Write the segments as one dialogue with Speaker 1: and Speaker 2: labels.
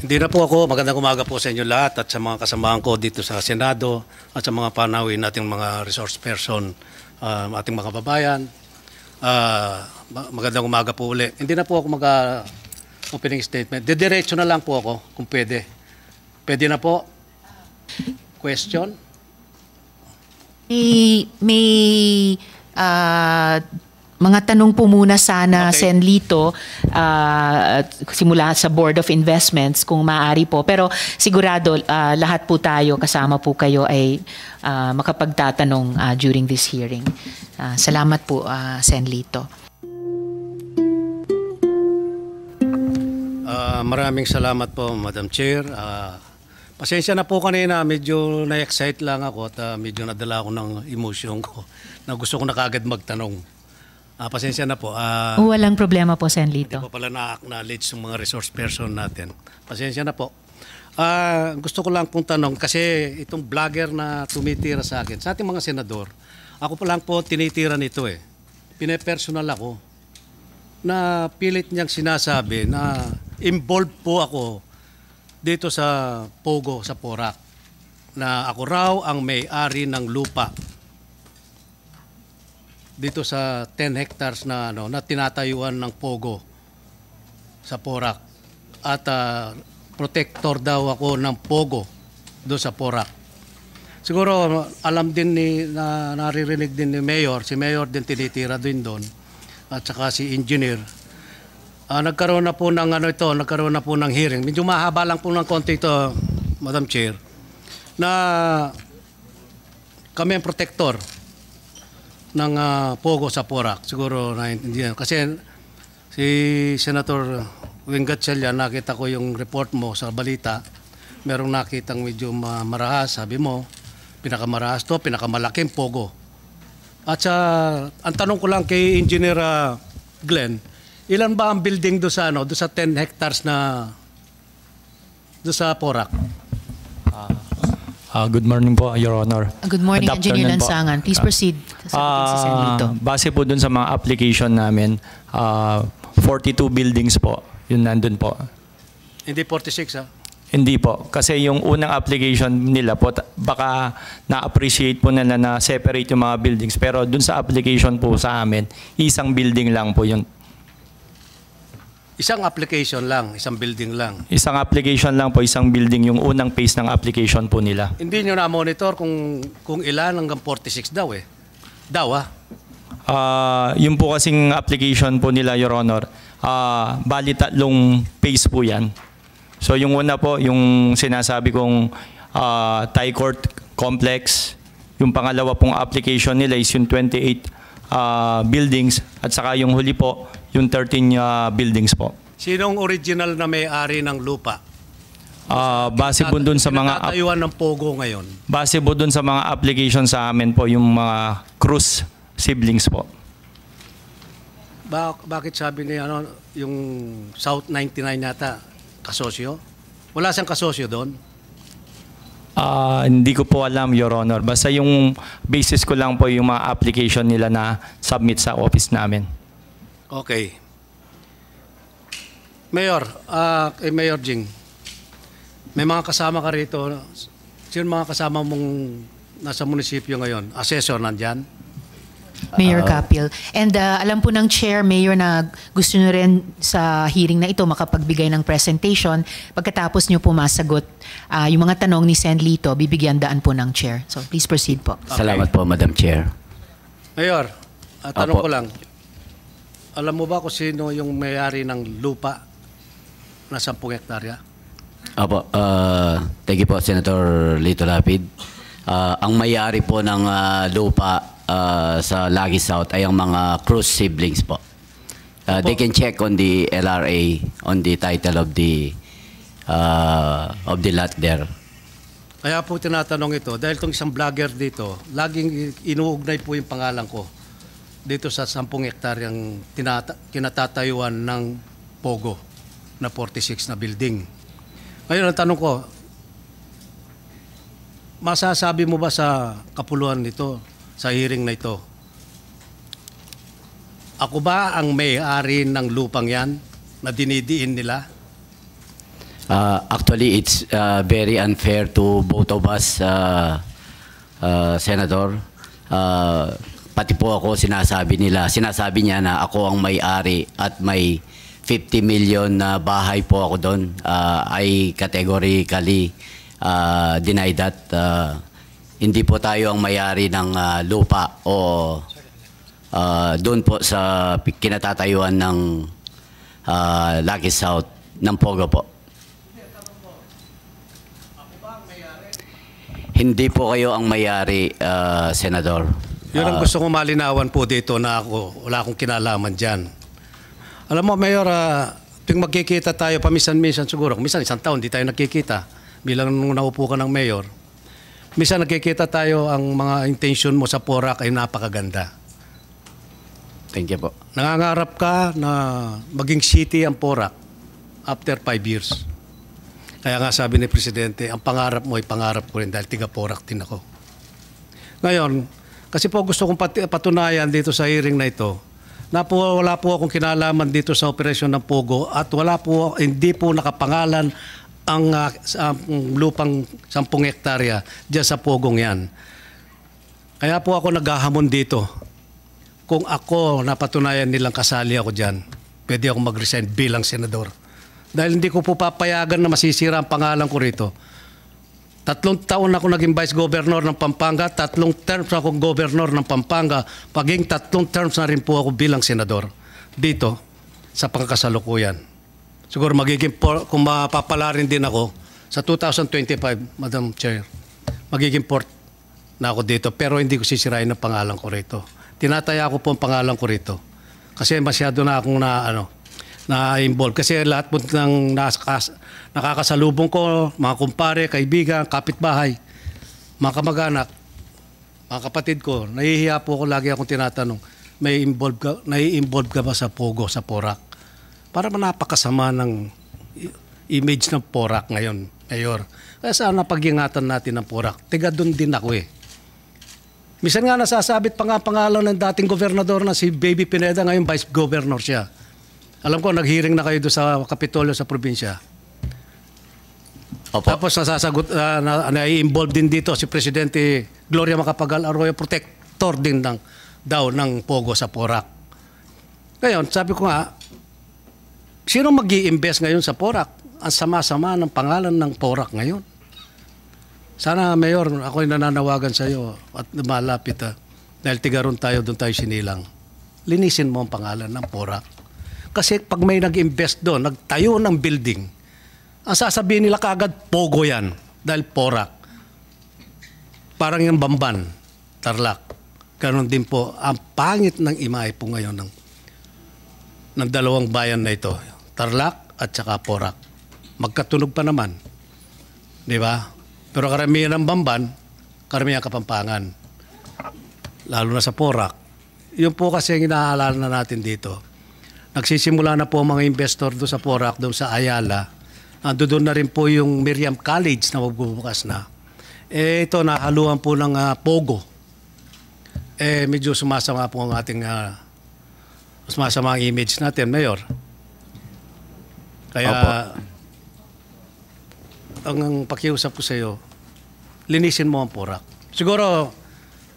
Speaker 1: Hindi na po ako. Magandang umaga po sa inyo lahat at sa mga kasamahan ko dito sa Senado at sa mga panawin nating mga resource person, ating mga kababayan. Magandang umaga po uli. Hindi na po ako mag-opening statement. Didiretso na lang po ako kung pwede. Pwede na po? Question?
Speaker 2: May mga tanong po muna sana,
Speaker 1: Okay.
Speaker 2: Sen. Lito, simula sa Board of Investments kung maaari po. Pero sigurado lahat po tayo, kasama po kayo ay makapagtatanong during this hearing. Salamat po, Sen. Lito.
Speaker 1: Maraming salamat po, Madam Chair. Pasensya na po kanina, medyo na-excite lang ako at medyo nadala ako ng emotion ko na gusto ko na kagad magtanong. Pasensya na po.
Speaker 2: Walang problema po, Sen. Lito.
Speaker 1: Hindi po pala na-acknowledge yung mga resource person natin. Pasensya na po. Gusto ko lang pong tanong kasi itong vlogger na tumitira sa akin, sa ating mga senador, ako pa lang po tinitira nito eh. Pinepersonal ako na pilit niyang sinasabi na involved po ako dito sa Pogo, sa Porac, na ako raw ang may-ari ng lupa dito sa 10 hectares na na tinatayuan ng Pogo sa Porac at protector daw ako ng Pogo doon sa Porac. Siguro alam din naririnig din ni Mayor, si Mayor din tinitira din doon at saka si Engineer. Nagkaroon na po ng nagkaroon na po ng hearing. Medyo mahaba lang po ng konti ito, Madam Chair, na kami ang protector ng Pogo sa Porac. Siguro naiintindihan. Kasi si Senator Wing Gatchalian, nakita ko yung report mo sa balita. Merong nakitang medyo marahas, sabi mo, pinakamarahas to, pinakamalaking Pogo. At ang tanong ko lang kay Engineer Glenn, ilan ba ang building do sa do sa 10 hectares na do sa Porac?
Speaker 3: Good morning po, Your Honor.
Speaker 2: Good morning,
Speaker 3: Good
Speaker 2: Engineer
Speaker 3: afternoon po.
Speaker 2: Lansangan. Please proceed. Sasagutin si Sen. Lito.
Speaker 3: Base po dun sa mga application namin, 42 buildings po, yun nandun po.
Speaker 1: Hindi 46
Speaker 3: Hindi po, kasi yung unang application nila po, baka na-appreciate po nila na separate yung mga buildings. Pero dun sa application po sa amin, isang building lang po yun.
Speaker 1: Isang application lang, isang building lang.
Speaker 3: Isang application lang po, isang building, yung unang phase ng application po nila.
Speaker 1: Hindi nyo na-monitor kung ilan hanggang 46 daw eh. Daw
Speaker 3: Yung po kasing application po nila, Your Honor, bali 3 phase po yan. So yung una po, yung sinasabi kong Thai Court Complex, yung pangalawa pong application nila is yung 28 buildings, at saka yung huli po, yung 13 buildings po.
Speaker 1: Sinong original na may-ari ng lupa?
Speaker 3: Base po dun sa mga
Speaker 1: Pinatayuan ng Pogo ngayon.
Speaker 3: base po dun sa mga application sa amin po, yung mga Cruz siblings po.
Speaker 1: Bakit sabi niya yung South 99 yata kasosyo? Wala siyang kasosyo doon?
Speaker 3: Hindi ko po alam, Your Honor. Basta yung basis ko lang po yung mga application nila na submit sa office namin.
Speaker 1: Okay. Mayor, Mayor Jing, may mga kasama ka rito. Sino mga kasama mong nasa munisipyo ngayon? Assessor nandyan?
Speaker 2: Mayor Capil. And alam po ng Chair, Mayor, na gusto nyo rin sa hearing na ito makapagbigay ng presentation. Pagkatapos nyo po masagot yung mga tanong ni Sen. Lito, bibigyan daan po ng Chair. So please proceed po.
Speaker 1: Okay.
Speaker 4: Salamat po, Madam Chair.
Speaker 1: Mayor, tanong
Speaker 4: Opo.
Speaker 1: ko lang. Alam mo ba kung sino yung may-ari ng lupa na 10 hektarya?
Speaker 4: Opo, thank you po, Senator Lito Lapid. Ang may-ari po ng lupa sa Lagi South ay ang mga Cruz siblings po. They can check on the LRA, on the title of the lot there.
Speaker 1: Kaya po tinatanong ito, dahil itong isang vlogger dito, laging inuugnay po yung pangalan ko dito sa 10 hektaryang kinatatayuan ng Pogo na 46 na building. Ngayon, ang tanong ko, masasabi mo ba sa kapuluhan nito, sa hearing na ito, ako ba ang may-ari ng lupang yan na dinidiin nila?
Speaker 4: Actually, it's very unfair to both of us, Senator. Pati po ako sinasabi niya na ako ang may-ari at may 50 million na bahay po ako doon. I categorically deny that. Hindi po tayo ang may-ari ng lupa o doon po sa kinatatayuan ng Lucky South ng Pogo po. Hindi po kayo ang may-ari, Senador.
Speaker 1: Yun ang gusto kong malinawan po dito na ako, wala akong kinalaman dyan. Alam mo, Mayor, tuwing magkikita tayo, paminsan-minsan siguro, minsan isang taon, di tayo nakikita. Bilang nung naupo ka ng Mayor, minsan nakikita tayo, ang mga intention mo sa Porac ay napakaganda.
Speaker 4: Thank you po.
Speaker 1: Nangangarap ka na maging city ang Porac after 5 years. Kaya nga sabi ni Presidente, ang pangarap mo ay pangarap ko rin dahil tiga Porac din ako. Ngayon, kasi po gusto kong patunayan dito sa hearing na ito na wala po akong kinalaman dito sa operasyon ng Pogo at hindi po nakapangalan ang lupang 10 hektarya dyan sa Pogong yan. Kaya po ako naghahamon dito. Kung ako napatunayan nilang kasali ako dyan, pwede ako mag-resign bilang senador. Dahil hindi ko po papayagan na masisira ang pangalan ko rito. 3 taon ako naging Vice Governor ng Pampanga, 3 terms akong Governor ng Pampanga, paging 3 terms na rin po ako bilang senador dito sa pangkasalukuyan. Siguro kung mapapala rin din ako sa 2025, Madam Chair, magiging port na ako dito pero hindi ko sisirain ang pangalan ko rito. Tinataya ko po ang pangalan ko rito kasi masyado na akong na-involve. Kasi lahat po ng nakakasalubong ko, mga kumpare, kaibigan, kapitbahay, mga kamag-anak, mga kapatid ko, nahihiya po ako, lagi akong tinatanong, nai-involve ka ba sa Pogo, sa Porac? Para napakasama ng image ng Porac ngayon, Mayor. Kaya sana pag-ingatan natin ng Porac. Tiga doon din ako eh. Minsan nga nasasabit pa nga pangalan ng dating gobernador na si Baby Pineda, ngayon Vice Governor siya. Alam ko, nag-hearing na kayo doon sa Kapitolyo sa probinsya.
Speaker 4: Opo.
Speaker 1: Tapos nasasagot, na-involve din dito si Presidente Gloria Macapagal Arroyo, protector din daw ng Pogo sa Porac. Ngayon, sabi ko nga, sino mag-i-invest ngayon sa Porac? Ang sama-sama ng pangalan ng Porac ngayon. Sana, Mayor, ako'y nananawagan sa iyo at malapit dahil tigaron tayo, doon tayo sinilang. Linisin mo ang pangalan ng Porac. Kasi pag may nag-invest doon, nagtayo ng building, ang sasabihin nila kaagad, Pogo yan. Dahil Porac. Parang yung Bamban, Tarlac. Ganon din po, ang pangit ng imahe po ngayon ng dalawang bayan na ito. Tarlac at saka Porac. Magkatunog pa naman. Di ba? Pero karamihan ng Bamban, karamihan Kapampangan. Lalo na sa Porac. Yun po kasi ang inaalala na natin dito. Nagsisimula na po ang mga investor doon sa Porac, doon sa Ayala. Doon na rin po yung Miriam College na magbubukas na. Ito, nahaluan po ng Pogo. Medyo sumasama po ang ating sumasama ang image natin, Mayor. Kaya, ang pakiusap ko sa iyo, linisin mo ang Porac. Siguro,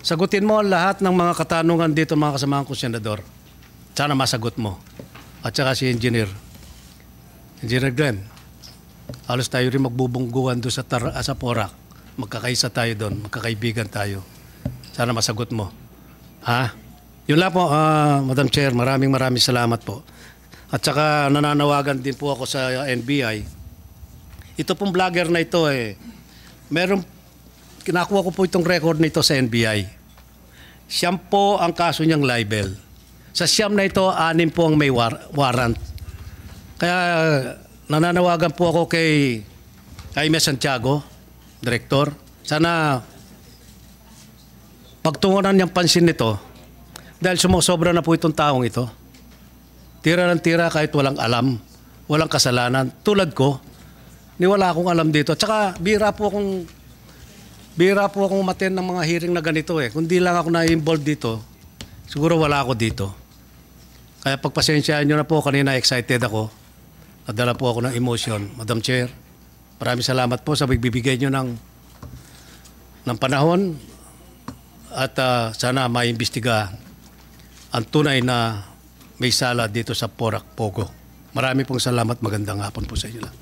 Speaker 1: sagutin mo lahat ng mga katanungan dito, mga kasamahan ko, Senador. Sana masagot mo. At saka si Engineer Glenn, halos tayo rin magbubungguan doon sa Porac. Magkakaisa tayo doon, magkakaibigan tayo. Sana masagot mo. Ha? Yun lang po, Madam Chair, maraming salamat po. At saka nananawagan din po ako sa NBI. Ito pong vlogger na ito kinakuha ko po itong record nito sa NBI. Siyam po ang kaso niyang libel. Sa siyam na ito, 6 po ang may warrant. Kaya nananawagan po ako kay Jaime Santiago, Director. Sana pagtungunan niyang pansin nito dahil sumusobra na po itong taong ito. Tira ng tira kahit walang alam, walang kasalanan. Tulad ko, wala akong alam dito. Tsaka bira po akong umattend ng mga hearing na ganito eh. Kung di lang ako na-involved dito, siguro wala ako dito. Kaya pagpasensyaan nyo na po, kanina excited ako. Nadala po ako ng emotion, Madam Chair. Maraming salamat po sa pagbibigay nyo ng panahon at sana maimbestiga ang tunay na may sala dito sa Porac, Pogo. Marami pong salamat. Magandang hapon po sa inyo lang.